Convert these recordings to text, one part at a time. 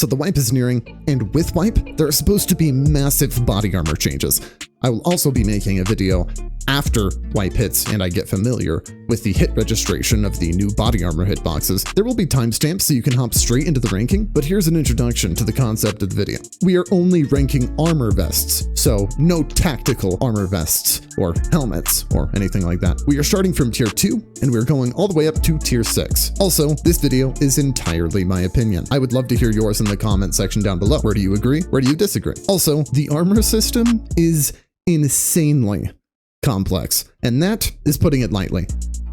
So the wipe is nearing, and with wipe, there are supposed to be massive body armor changes. I will also be making a video after wipe hits and I get familiar with the hit registration of the new body armor hitboxes. There will be timestamps so you can hop straight into the ranking, but here's an introduction to the concept of the video. We are only ranking armor vests, so no tactical armor vests or helmets or anything like that. We are starting from tier 2 and we're going all the way up to tier 6. Also, this video is entirely my opinion. I would love to hear yours in the comment section down below. Where do you agree? Where do you disagree? Also, the armor system is insanely complex, and that is putting it lightly.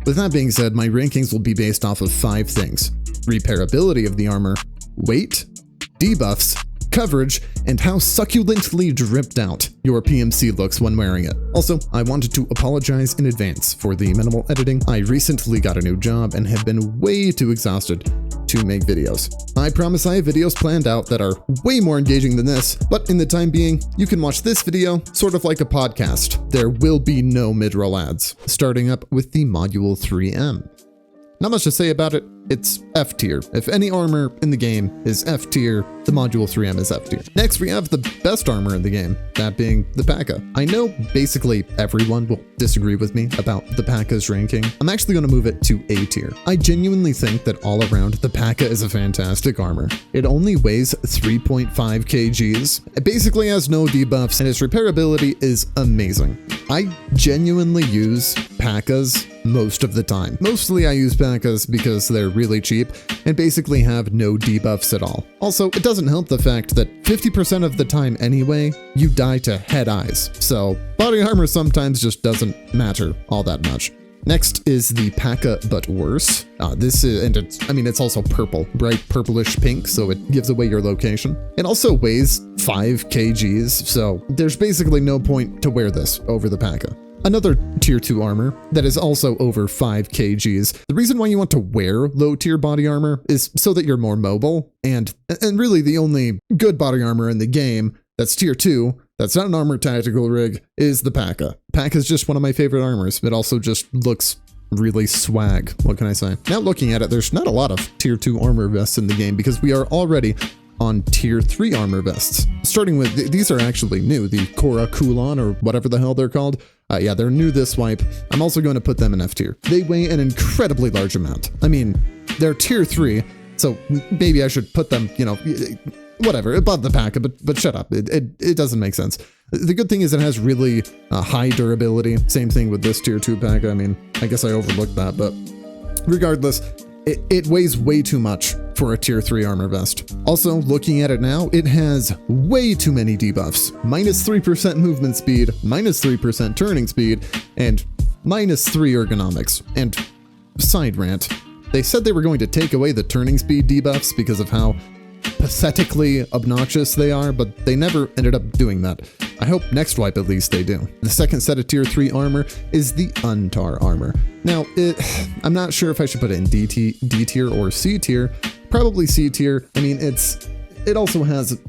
With that being said, my rankings will be based off of 5 things: repairability of the armor, weight, debuffs, coverage, and how succulently dripped out your PMC looks when wearing it. Also, I wanted to apologize in advance for the minimal editing. I recently got a new job and have been way too exhausted to make videos. I promise I have videos planned out that are way more engaging than this, but in the time being, you can watch this video sort of like a podcast. There will be no mid-roll ads. Starting up with the Module 3M. Not much to say about it, it's F tier. If any armor in the game is F tier, the Module 3M is F tier. Next, we have the best armor in the game, that being the P.A.K.A. I know basically everyone will disagree with me about the P.A.K.A.'s ranking. I'm actually going to move it to A tier. I genuinely think that all around, the P.A.K.A. is a fantastic armor. It only weighs 3.5 kgs, it basically has no debuffs, and its repairability is amazing. I genuinely use P.A.K.A.'s most of the time. Mostly I use P.A.K.A.'s because they're really cheap and basically have no debuffs at all. Also, it doesn't help the fact that 50% of the time anyway, you die to head eyes. So body armor sometimes just doesn't matter all that much. Next is the P.A.K.A. but worse. This is, and it's also purple, bright purplish pink, so it gives away your location. It also weighs 5 kgs, so there's basically no point to wear this over the P.A.K.A. Another tier 2 armor that is also over 5 kgs. The reason why you want to wear low tier body armor is so that you're more mobile, and really the only good body armor in the game that's tier 2, that's not an armored tactical rig, is the P.A.K.A. P.A.K.A. is just one of my favorite armors. It also just looks really swag. What can I say? Now looking at it, there's not a lot of tier 2 armor vests in the game because we are already on tier 3 armor vests. Starting with, these are actually new, the Cora Kulon or whatever the hell they're called. Yeah, they're new this wipe. I'm also going to put them in F tier. They weigh an incredibly large amount. I mean, they're tier 3, so maybe I should put them, you know, whatever, above the P.A.K.A., but shut up. It doesn't make sense. The good thing is it has really high durability. Same thing with this tier 2 P.A.K.A. I mean, I guess I overlooked that, but regardless, it weighs way too much for a tier 3 armor vest. Also, looking at it now, it has way too many debuffs. Minus 3% movement speed, minus 3% turning speed, and minus 3 ergonomics. And side rant, they said they were going to take away the turning speed debuffs because of how pathetically obnoxious they are, but they never ended up doing that. I hope next wipe at least they do. The second set of tier 3 armor is the Untar armor. Now, I'm not sure if I should put it in D tier or C tier. Probably C tier. I mean, it also has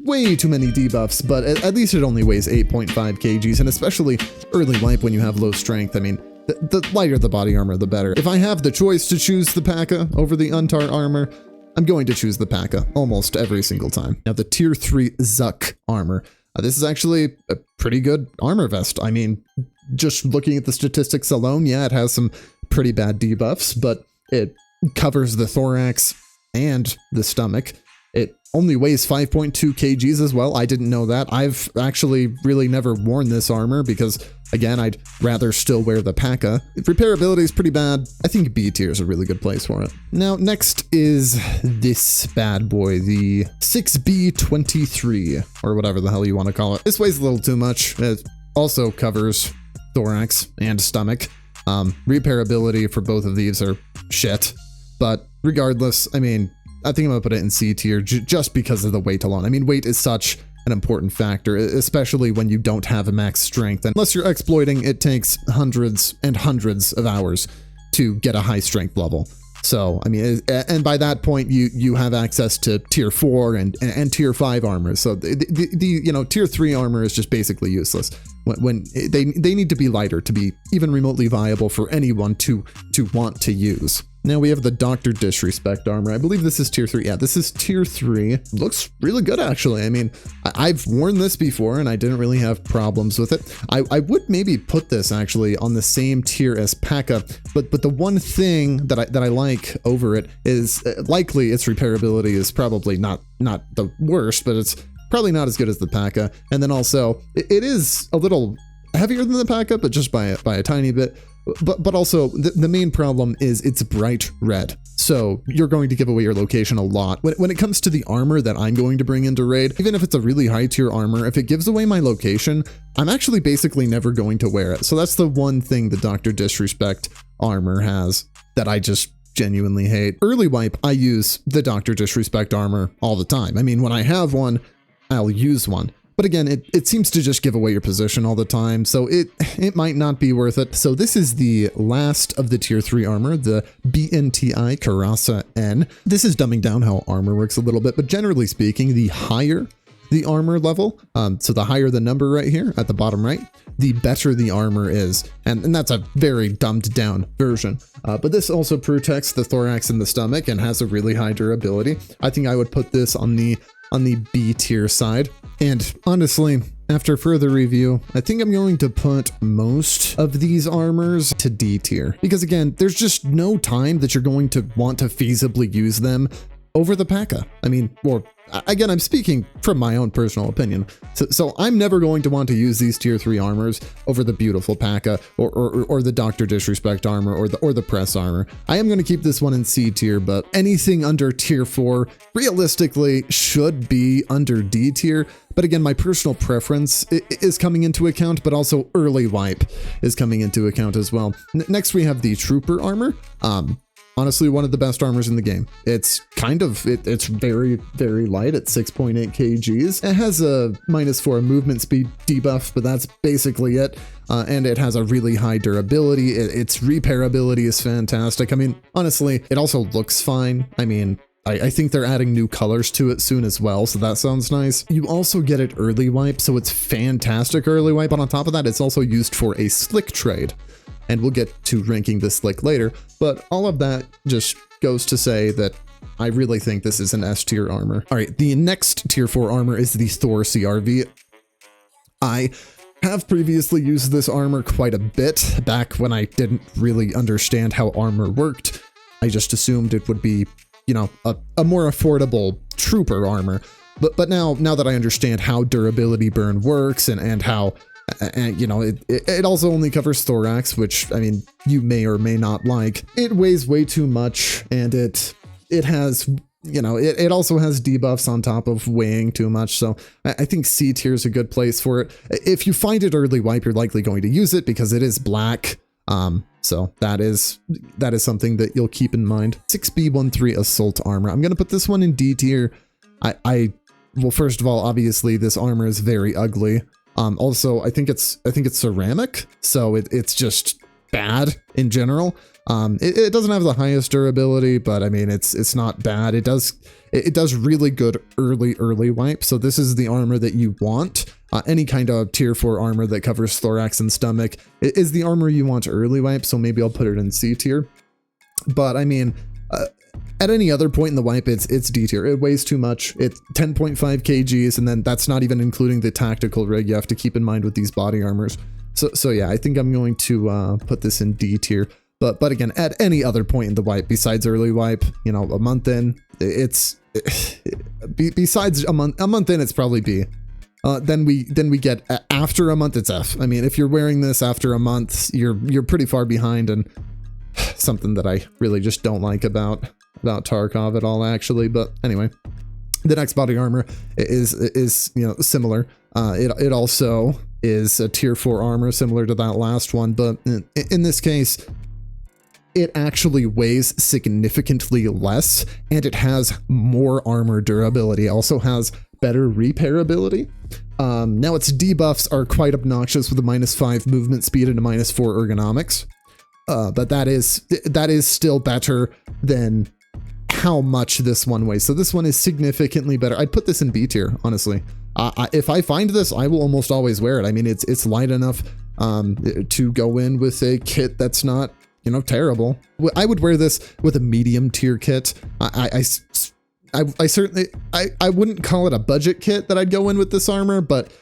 way too many debuffs, but at least it only weighs 8.5 kgs, and especially early wipe when you have low strength. I mean, the lighter the body armor, the better. If I have the choice to choose the P.A.K.A. over the Untar armor, I'm going to choose the P.A.K.A. almost every single time. Now, the tier 3 Zuck armor. This is actually a pretty good armor vest. I mean, just looking at the statistics alone, yeah, it has some pretty bad debuffs, but it covers the thorax and the stomach. It only weighs 5.2 kgs as well. I didn't know that. I've actually really never worn this armor because, again, I'd rather still wear the P.A.K.A. Repairability is pretty bad. I think B tier is a really good place for it. Now, next is this bad boy, the 6B23, or whatever the hell you want to call it. This weighs a little too much. It also covers thorax and stomach. Repairability for both of these are shit. But regardless, I mean, I think I'm gonna put it in C tier just because of the weight alone. I mean, weight is such an important factor, especially when you don't have a max strength. And unless you're exploiting, it takes hundreds and hundreds of hours to get a high strength level. So, I mean, and by that point, you have access to tier 4 and tier 5 armor. So the tier 3 armor is just basically useless. When they need to be lighter to be even remotely viable for anyone to want to use. Now we have the Dr. Disrespect armor. I believe this is tier 3. Yeah, this is tier 3. Looks really good, actually. I mean, I've worn this before and I didn't really have problems with it. I would maybe put this actually on the same tier as P.E.K.K.A, but the one thing that I like over it is likely its repairability is probably not the worst, but it's probably not as good as the P.E.K.K.A. And then also, it is a little heavier than the P.E.K.K.A, but just by a tiny bit. But also, the main problem is it's bright red. So you're going to give away your location a lot. When it comes to the armor that I'm going to bring into raid, even if it's a really high tier armor, if it gives away my location, I'm actually basically never going to wear it. So that's the one thing the Dr. Disrespect armor has that I just genuinely hate. Early wipe, I use the Dr. Disrespect armor all the time. I mean, when I have one, I'll use one. But again, it seems to just give away your position all the time, so it might not be worth it. So this is the last of the tier 3 armor, the BNTI Karasa N. This is dumbing down how armor works a little bit, but generally speaking, the higher the armor level, so the higher the number right here at the bottom right, the better the armor is. And that's a very dumbed down version. But this also protects the thorax and the stomach and has a really high durability. I think I would put this on the B tier side. And honestly, after further review, I think I'm going to put most of these armors to D tier. Because again, there's just no time that you're going to want to feasibly use them over the P.E.K.K.A. I mean, or again, I'm speaking from my own personal opinion. So I'm never going to want to use these tier 3 armors over the beautiful P.E.K.K.A or the Dr. Disrespect armor or the press armor. I am going to keep this one in C tier, but anything under tier 4 realistically should be under D tier. But again, my personal preference is coming into account, but also early wipe is coming into account as well. Next, we have the Trooper armor. Honestly, one of the best armors in the game. It's it's very, very light at 6.8 kgs. It has a -4 movement speed debuff, but that's basically it. And it has a really high durability. Its repairability is fantastic. I mean, honestly, it also looks fine. I mean, I think they're adding new colors to it soon as well, so that sounds nice. You also get it early wipe, so it's fantastic early wipe, but on top of that, it's also used for a slick trade. And we'll get to ranking the slick later, but all of that just goes to say that I really think this is an S tier armor. All right, the next tier 4 armor is the Thor CRV. I have previously used this armor quite a bit back when I didn't really understand how armor worked. I just assumed it would be, you know, a more affordable trooper armor. But now that I understand how durability burn works and how, and you know, it also only covers thorax, which I mean, you may or may not like. It weighs way too much, and it has, you know, it also has debuffs on top of weighing too much. So I think C tier is a good place for it. If you find it early wipe, you're likely going to use it because it is black. So that is something that you'll keep in mind. 6B13 Assault Armor. I'm gonna put this one in D tier. Well, first of all, obviously this armor is very ugly. Also, I think it's ceramic, so it's just bad in general. It doesn't have the highest durability, but I mean, it's not bad. It does really good early wipe. So this is the armor that you want. Any kind of tier 4 armor that covers thorax and stomach is the armor you want early wipe. So maybe I'll put it in C tier. But I mean, at any other point in the wipe, it's D tier. It weighs too much. It's 10.5 kgs, and then that's not even including the tactical rig you have to keep in mind with these body armors. So yeah, I think I'm going to put this in D tier. But again, at any other point in the wipe besides early wipe, you know, a month in, besides a month in, it's probably B. Then we get after a month, it's F. I mean, if you're wearing this after a month, you're pretty far behind, and something that I really just don't like about Tarkov at all, actually. But anyway, the next body armor is you know, similar. It also is a tier 4 armor similar to that last one, but in this case, it actually weighs significantly less, and it has more armor durability. It also has better repairability. Now its debuffs are quite obnoxious with a -5 movement speed and a -4 ergonomics. But that is still better than how much this one weighs. So this one is significantly better. I'd put this in B tier, honestly. If I find this, I will almost always wear it. I mean, it's light enough to go in with a kit that's not terrible. I would wear this with a medium tier kit. I certainly, I wouldn't call it a budget kit that I'd go in with this armor, but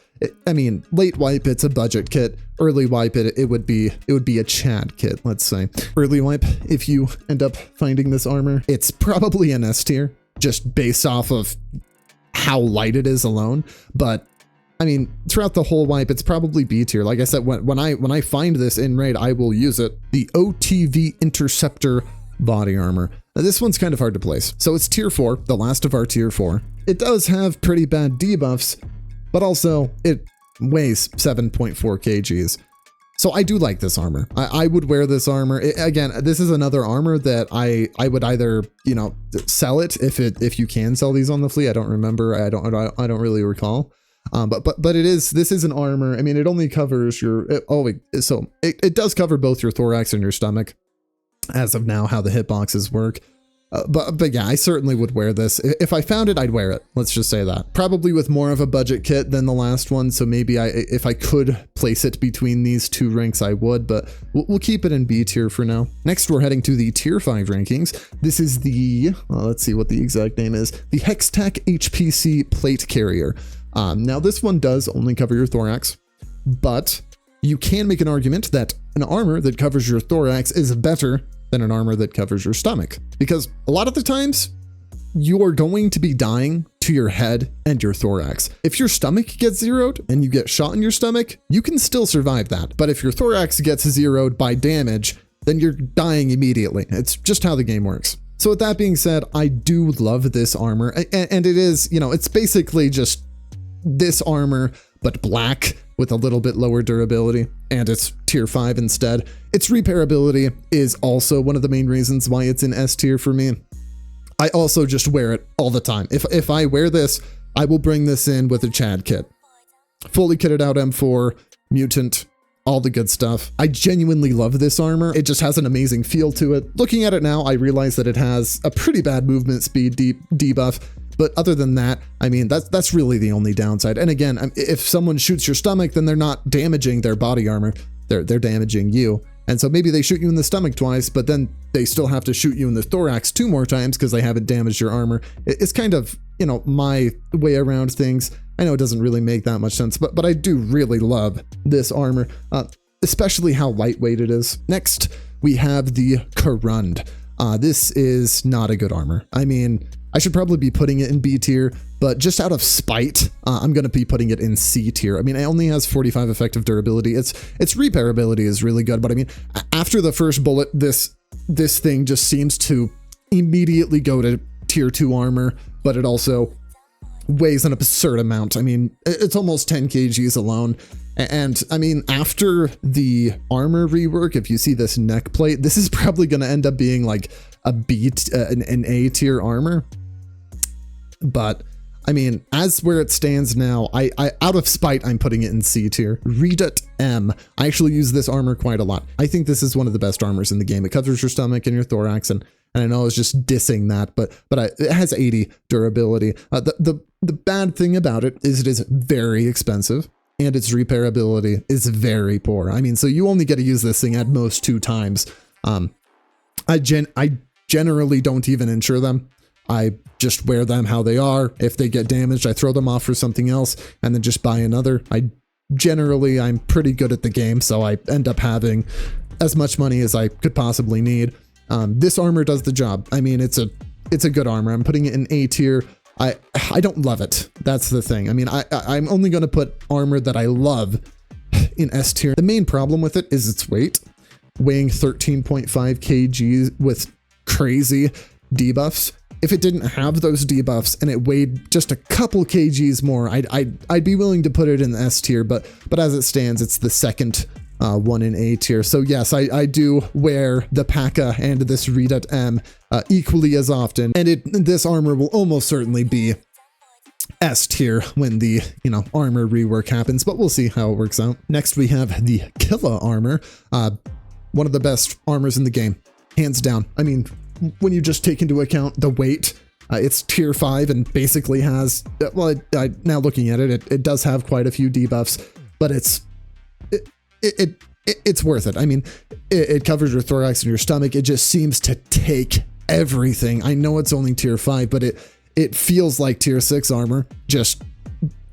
I mean, late wipe, it's a budget kit. Early wipe, it would be a Chad kit, let's say. Early wipe, if you end up finding this armor, it's probably an S tier, just based off of how light it is alone. But I mean, throughout the whole wipe, it's probably B tier. Like I said, when I find this in raid, I will use it. The OTV Interceptor body armor. Now, this one's kind of hard to place. So it's tier 4, the last of our tier 4. It does have pretty bad debuffs, but also it weighs 7.4 kgs. So I do like this armor. I would wear this armor. Again, this is another armor that I would either, sell it if you can sell these on the flea. I don't remember. I don't really recall. But this is an armor. I mean, it only covers your, it does cover both your thorax and your stomach as of now, how the hitboxes work. But yeah, I certainly would wear this. If I found it, I'd wear it. Let's just say that. Probably with more of a budget kit than the last one. So maybe if I could place it between these two ranks, I would, but we'll keep it in B tier for now. Next, we're heading to the tier 5 rankings. This is the, let's see what the exact name is. The Hextech HPC plate carrier. Now this one does only cover your thorax, but you can make an argument that an armor that covers your thorax is better than an armor that covers your stomach, because a lot of the times you are going to be dying to your head and your thorax. If your stomach gets zeroed and you get shot in your stomach, you can still survive that. But if your thorax gets zeroed by damage, then you're dying immediately. It's just how the game works. So with that being said, I do love this armor, and it is, it's basically just this armor, but black with a little bit lower durability, and it's tier 5 instead. Its repairability is also one of the main reasons why it's in S tier for me. I also just wear it all the time. If I wear this, I will bring this in with a Chad kit. Fully kitted out M4, mutant, all the good stuff. I genuinely love this armor. It just has an amazing feel to it. Looking at it now, I realize that it has a pretty bad movement speed debuff. But other than that, I mean, that's really the only downside. And again, if someone shoots your stomach, then they're not damaging their body armor. They're damaging you. And so maybe they shoot you in the stomach twice, but then they still have to shoot you in the thorax 2 more times because they haven't damaged your armor. It's kind of, my way around things. I know it doesn't really make that much sense, but I do really love this armor, especially how lightweight it is. Next, we have the Karund. This is not a good armor. I mean, I should probably be putting it in B tier, but just out of spite, I'm going to be putting it in C tier. I mean, it only has 45 effective durability. Its repairability is really good, but I mean, after the first bullet, this thing just seems to immediately go to tier 2 armor, but it also weighs an absurd amount. I mean, it's almost 10 kgs alone. And I mean, after the armor rework, if you see this neck plate, this is probably going to end up being like an A tier armor. But I mean, as where it stands now, I out of spite, I'm putting it in C tier. Redut M. I actually use this armor quite a lot. I think this is one of the best armors in the game. It covers your stomach and your thorax, and I know I was just dissing that, but it has 80 durability. The bad thing about it is very expensive, and its repairability is very poor. I mean, so you only get to use this thing at most 2 times. I generally don't even insure them. I just wear them how they are. If they get damaged, I throw them off for something else and then just buy another. I'm pretty good at the game, so I end up having as much money as I could possibly need. This armor does the job. I mean, it's a good armor. I'm putting it in A tier. I don't love it. That's the thing. I mean, I'm only going to put armor that I love in S tier. The main problem with it is its weight, weighing 13.5 kg with crazy debuffs. If it didn't have those debuffs and it weighed just a couple kgs more, I'd be willing to put it in the S tier, but as it stands, it's the second one in A tier. So yes, I do wear the P.A.K.A. and this Redut M equally as often, and this armor will almost certainly be S tier when the armor rework happens, but we'll see how it works out. Next, we have the Killa armor, one of the best armors in the game, hands down. I mean, when you just take into account the weight, it's tier 5 and basically has, well, now looking at it, it does have quite a few debuffs, but it it's worth it. I mean, it covers your thorax and your stomach. It just seems to take everything. I know it's only tier 5, but it feels like tier 6 armor. Just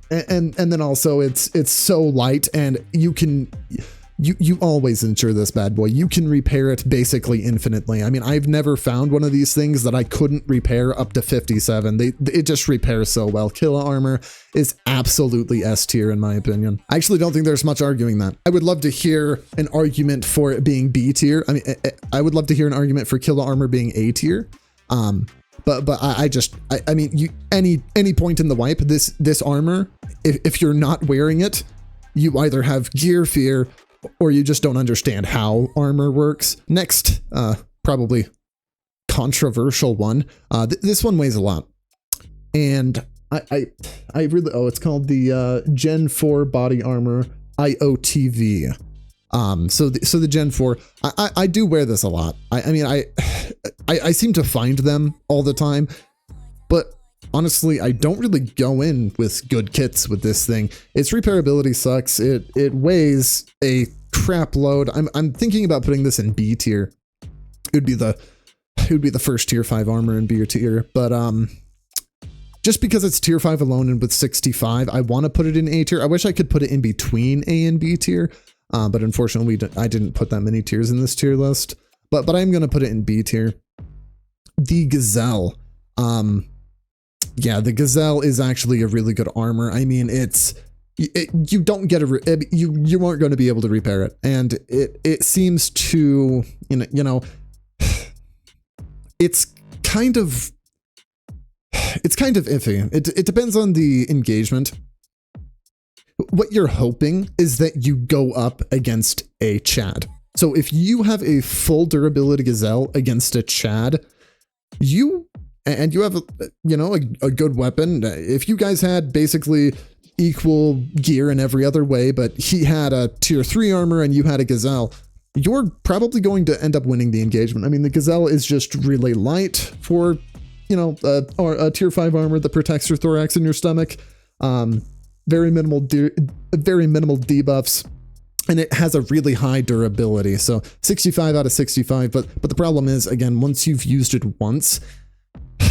and then also it's so light, and you always ensure this bad boy. You can repair it basically infinitely. I mean, I've never found one of these things that I couldn't repair up to 57. It just repairs so well. Killa armor is absolutely S tier in my opinion. I actually don't think there's much arguing that. I would love to hear an argument for it being B tier. I mean, I would love to hear an argument for Killa armor being A tier. But I mean, any point in the wipe, this armor, if you're not wearing it, you either have gear fear or you just don't understand how armor works. Next, probably controversial one. This one weighs a lot, and I really, it's called the Gen 4 body armor IOTV. So the Gen 4, I do wear this a lot. I mean, I seem to find them all the time, but honestly, I don't really go in with good kits with this thing. Its repairability sucks. It weighs a crap load. I'm thinking about putting this in B tier. It would be the first tier 5 armor in B tier, but just because it's tier 5 alone and with 65, I want to put it in A tier. I wish I could put it in between A and B tier, but unfortunately I didn't put that many tiers in this tier list. But I'm gonna put it in B tier. The Gazelle. Yeah, the Gazelle is actually a really good armor. I mean, you don't get you aren't going to be able to repair it, and it seems to you know it's kind of iffy. It depends on the engagement. What you're hoping is that you go up against a Chad. So if you have a full durability Gazelle against a Chad, you have a good weapon. If you guys had basically equal gear in every other way, but he had a tier 3 armor and you had a Gazelle, you're probably going to end up winning the engagement. I mean, the Gazelle is just really light for, or a tier 5 armor that protects your thorax and your stomach. Very minimal debuffs, and it has a really high durability. So 65 out of 65. But the problem is, again, once you've used it once,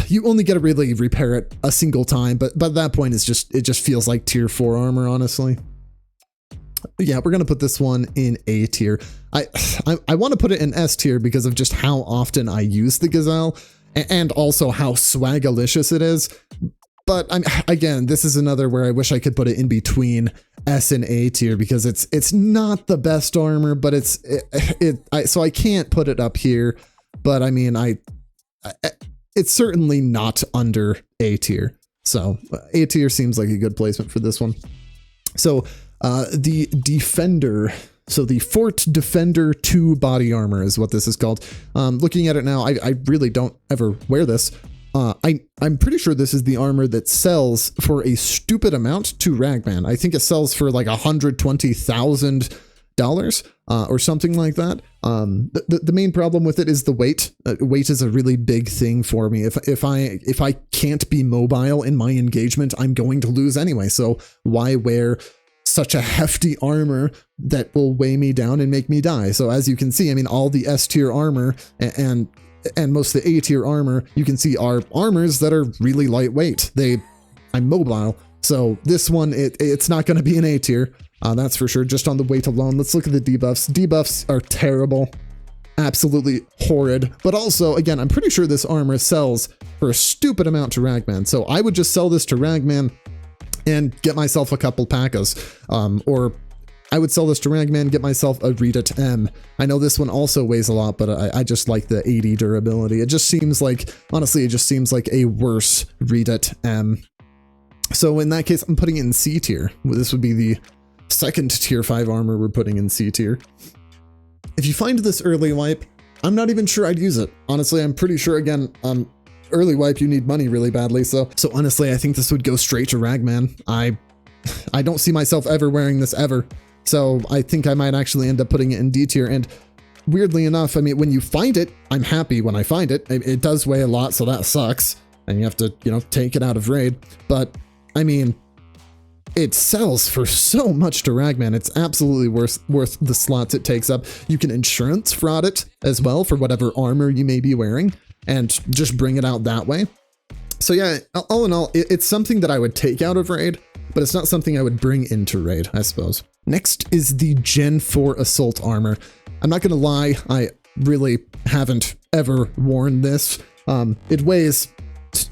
you only get to really repair it a single time. But at that point, it just feels like tier 4 armor, honestly. Yeah, we're gonna put this one in A tier. I want to put it in S tier because of just how often I use the Gazelle, and also how swagalicious it is. But again, this is another where I wish I could put it in between S and A tier because it's not the best armor, but so I can't put it up here. But I mean, it's certainly not under A tier. So A tier seems like a good placement for this one. So the Defender. So the Fort Defender 2 body armor is what this is called. Looking at it now, I really don't ever wear this. I'm pretty sure this is the armor that sells for a stupid amount to Ragman. I think it sells for like $120,000 or something like that. The main problem with it is the weight. Weight is a really big thing for me. If I can't be mobile in my engagement, I'm going to lose anyway. So why wear such a hefty armor that will weigh me down and make me die? So as you can see, I mean, all the S tier armor and most of the A tier armor, you can see, are armors that are really lightweight. I'm mobile. So this one, it's not going to be an A tier. That's for sure, just on the weight alone. Let's look at the debuffs. Debuffs are terrible. Absolutely horrid. But also, again, I'm pretty sure this armor sells for a stupid amount to Ragman. So I would just sell this to Ragman and get myself a couple P.A.K.As. Or I would sell this to Ragman, get myself a Reddit M. I know this one also weighs a lot, but I just like the 80 durability. It just seems like, honestly, it just seems like a worse Reddit M. So in that case, I'm putting it in C tier. This would be the second tier 5 armor we're putting in C tier. If you find this early wipe, I'm not even sure I'd use it. Honestly, I'm pretty sure, again, early wipe, you need money really badly. So honestly, I think this would go straight to Ragman. I don't see myself ever wearing this ever. So I think I might actually end up putting it in D tier. And weirdly enough, I mean, when you find it, I'm happy when I find it. It does weigh a lot, so that sucks. And you have to, take it out of raid. But I mean, it sells for so much to Ragman. It's absolutely worth the slots it takes up. You can insurance fraud it as well for whatever armor you may be wearing and just bring it out that way. So yeah, all in all, it's something that I would take out of Raid, but it's not something I would bring into Raid, I suppose. Next is the Gen 4 Assault Armor. I'm not gonna lie, I really haven't ever worn this. It weighs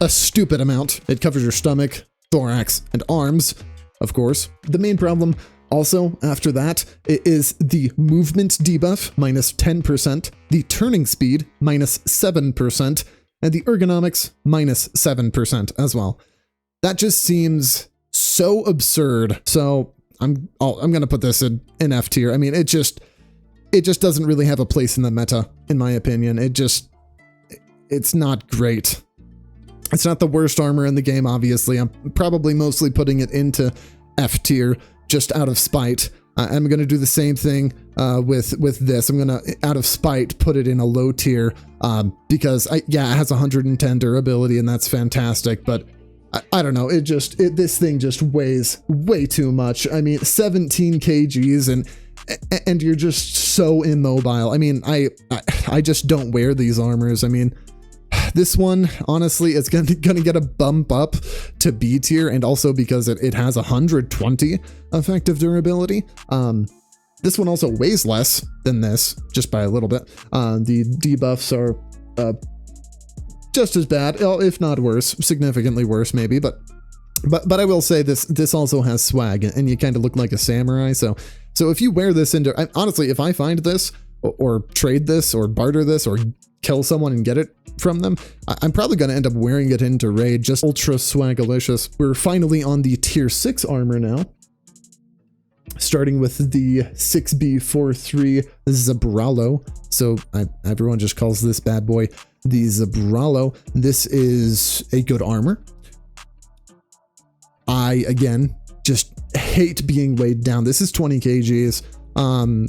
a stupid amount. It covers your stomach, thorax, and arms, of course. The main problem also after that is the movement debuff minus 10%, the turning speed minus 7%, and the ergonomics minus 7% as well. That just seems so absurd. So I'm gonna put this in F tier. I mean, it just doesn't really have a place in the meta, in my opinion. It's not great. It's not the worst armor in the game, obviously. I'm probably mostly putting it into F tier just out of spite. I'm going to do the same thing with this. I'm going to, out of spite, put it in a low tier because, it has 110 durability, and that's fantastic, but I don't know. This thing just weighs way too much. I mean, 17 kgs, and you're just so immobile. I mean, I just don't wear these armors. I mean, this one, honestly, it's gonna get a bump up to B tier, and also because it has 120 effective durability. This one also weighs less than this, just by a little bit. The debuffs are just as bad, if not worse, significantly worse maybe, but I will say this also has swag, and you kind of look like a samurai. So if you wear this honestly, if I find this or trade this or barter this or kill someone and get it from them, I'm probably going to end up wearing it into Raid, just ultra swagalicious. We're finally on the tier 6 armor now, starting with the 6B43 Zabralo. So everyone just calls this bad boy the Zabralo. This is a good armor. I, again, just hate being weighed down. This is 20 kgs,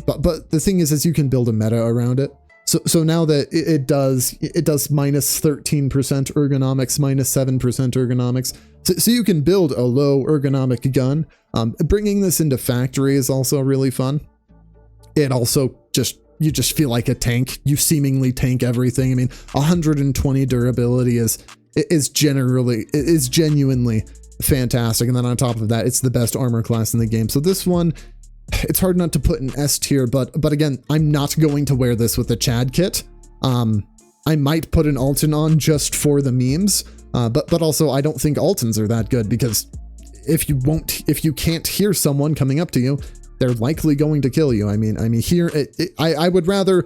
but the thing is you can build a meta around it. So now that it does minus 13% ergonomics, minus 7% ergonomics. So you can build a low ergonomic gun. Bringing this into factory is also really fun. It also you just feel like a tank. You seemingly tank everything. I mean, 120 durability is genuinely fantastic. And then on top of that, it's the best armor class in the game. So this one, it's hard not to put in S tier, but again, I'm not going to wear this with the Chad kit. I might put an Alton on just for the memes, but also I don't think Altons are that good, because if you can't hear someone coming up to you, they're likely going to kill you. I mean here, I would rather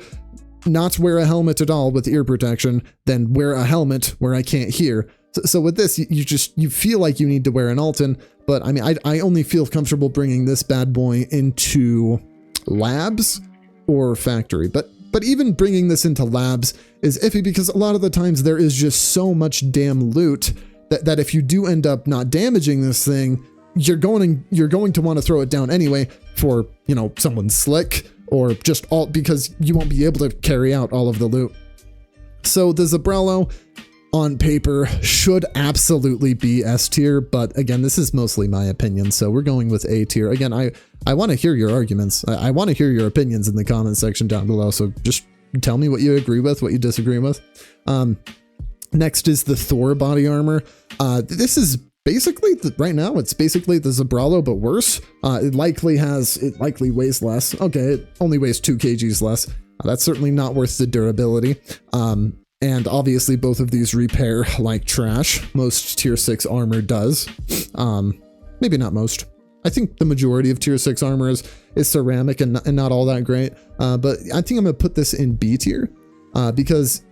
not wear a helmet at all with ear protection than wear a helmet where I can't hear. So with this, you feel like you need to wear an Alton, but I mean, I only feel comfortable bringing this bad boy into labs or factory. But even bringing this into labs is iffy, because a lot of the times there is just so much damn loot that if you do end up not damaging this thing, you're going to want to throw it down anyway for, someone slick, or just all because you won't be able to carry out all of the loot. So the Zabralo, on paper, should absolutely be S tier, but again, this is mostly my opinion, so we're going with A tier. Again, I want to hear your arguments. I want to hear your opinions in the comment section down below, so just tell me what you agree with, what you disagree with. Next is the Thor body armor. This is basically, right now, it's basically the Zabralo, but worse. It likely weighs less. Okay, it only weighs 2 kgs less. That's certainly not worth the durability. And obviously both of these repair like trash. Most tier 6 armor does. Maybe not most. I think the majority of tier 6 armor is ceramic and not all that great. But I think I'm gonna put this in B tier because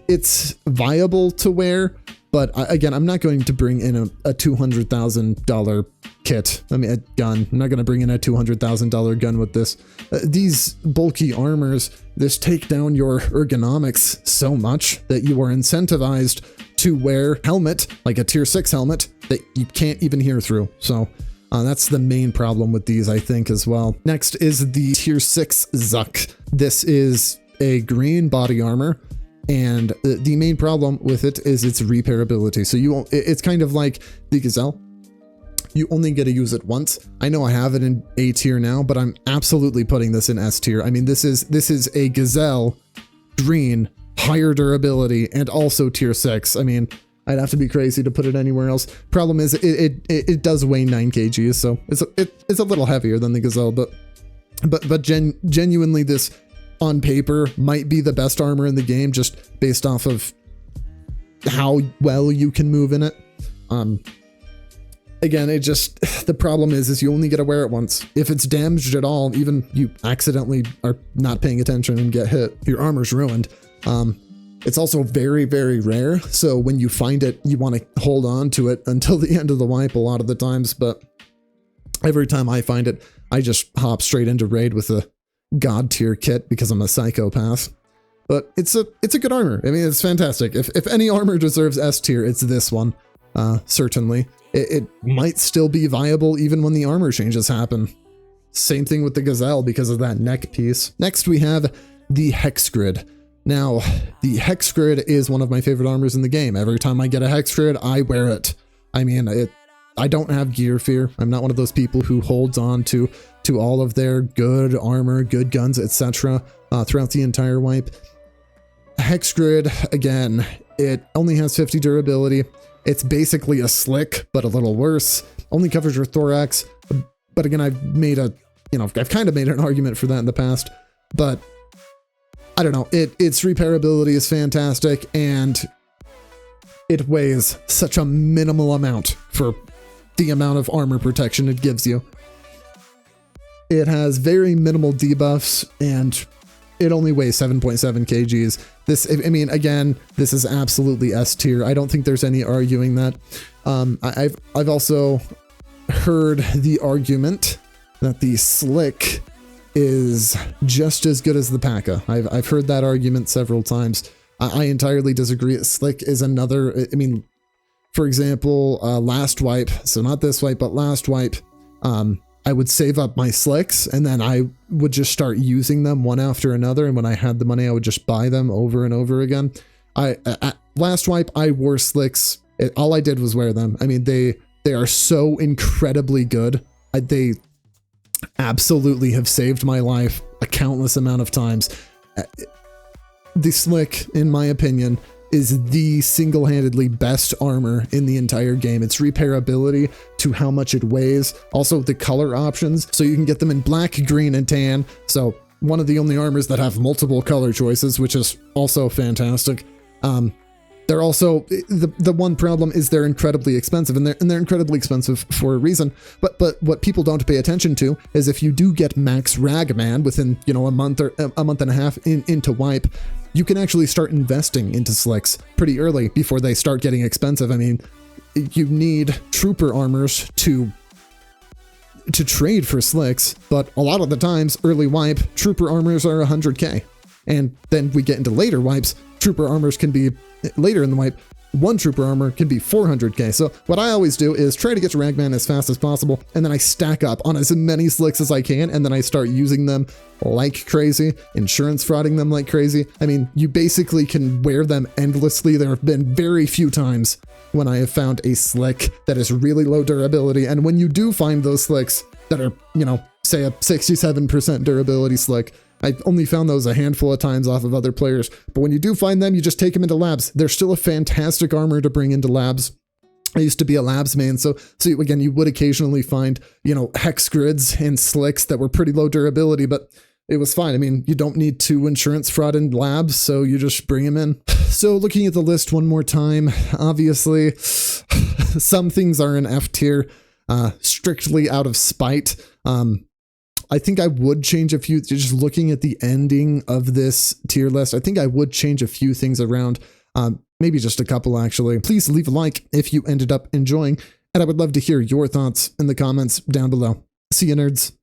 it's viable to wear. But again, I'm not going to bring in a $200,000 kit. I mean, a gun. I'm not going to bring in a $200,000 gun with this. These bulky armors, this take down your ergonomics so much that you are incentivized to wear helmet, like a tier 6 helmet, that you can't even hear through. So that's the main problem with these, I think, as well. Next is the tier 6 Zuck. This is a green body armor. And the main problem with it is its repairability. So it's kind of like the Gazelle. you only get to use it once. I know I have it in A tier now, but I'm absolutely putting this in S tier. I mean, this is a Gazelle, green, higher durability, and also tier 6. I mean, I'd have to be crazy to put it anywhere else. Problem is, it does weigh 9 kgs, so it's a little heavier than the Gazelle, but genuinely, this on paper might be the best armor in the game, just based off of how well you can move in it. Again, the problem is you only get to wear it once. If it's damaged at all, even you accidentally are not paying attention and get hit, your armor's ruined. It's also very, very rare, so when you find it, you want to hold on to it until the end of the wipe a lot of the times, but every time I find it, I just hop straight into raid with a god tier kit because I'm a psychopath. But it's a good armor. I mean, it's fantastic. If any armor deserves S tier, it's this one. Certainly. It might still be viable even when the armor changes happen. Same thing with the Gazelle because of that neck piece. Next we have the Hex Grid. Now, the Hex Grid is one of my favorite armors in the game. Every time I get a Hex Grid, I wear it. I mean, I don't have gear fear. I'm not one of those people who holds on to all of their good armor, good guns, etc. Throughout the entire wipe. Hex Grid, again, it only has 50 durability. It's basically a slick, but a little worse. Only covers your thorax. But again, I've kind of made an argument for that in the past. But I don't know, its repairability is fantastic, and it weighs such a minimal amount for the amount of armor protection it gives you. It has very minimal debuffs, and it only weighs 7.7 kgs. This, I mean, again, this is absolutely S tier. I don't think there's any arguing that. I've also heard the argument that the Slick is just as good as the P.A.K.A. I've heard that argument several times. I entirely disagree. Slick is another, I mean, for example, last wipe, so not this wipe, but last wipe, I would save up my Slicks and then I would just start using them one after another. And when I had the money, I would just buy them over and over again. Last wipe, I wore Slicks. All I did was wear them. I mean, they are so incredibly good. They absolutely have saved my life a countless amount of times. The Slick, in my opinion, is the single-handedly best armor in the entire game. Its repairability to how much it weighs, also the color options, so you can get them in black, green, and tan. So one of the only armors that have multiple color choices, which is also fantastic. They're also, the one problem is they're incredibly expensive, and they're incredibly expensive for a reason. But what people don't pay attention to is if you do get max Ragman within, a month or a month and a half into wipe, you can actually start investing into Slicks pretty early before they start getting expensive. I mean, you need trooper armors to trade for Slicks, but a lot of the times, early wipe, trooper armors are 100k. And then we get into later wipes, trooper armors can be, later in the wipe, one trooper armor can be 400k. So what I always do is try to get to Ragman as fast as possible, and then I stack up on as many Slicks as I can, and then I start using them like crazy, insurance frauding them like crazy. I mean, you basically can wear them endlessly. There have been very few times when I have found a Slick that is really low durability, and when you do find those Slicks that are, say a 67% durability Slick, I've only found those a handful of times off of other players, but when you do find them, you just take them into labs. They're still a fantastic armor to bring into labs. I used to be a labs man, so again, you would occasionally find, hex grids and Slicks that were pretty low durability, but it was fine. I mean, you don't need to insurance fraud in labs, so you just bring them in. So looking at the list one more time, obviously, some things are in F tier, strictly out of spite. I think I would change a few, just looking at the ending of this tier list, I think I would change a few things around, maybe just a couple actually. Please leave a like if you ended up enjoying, and I would love to hear your thoughts in the comments down below. See you, nerds.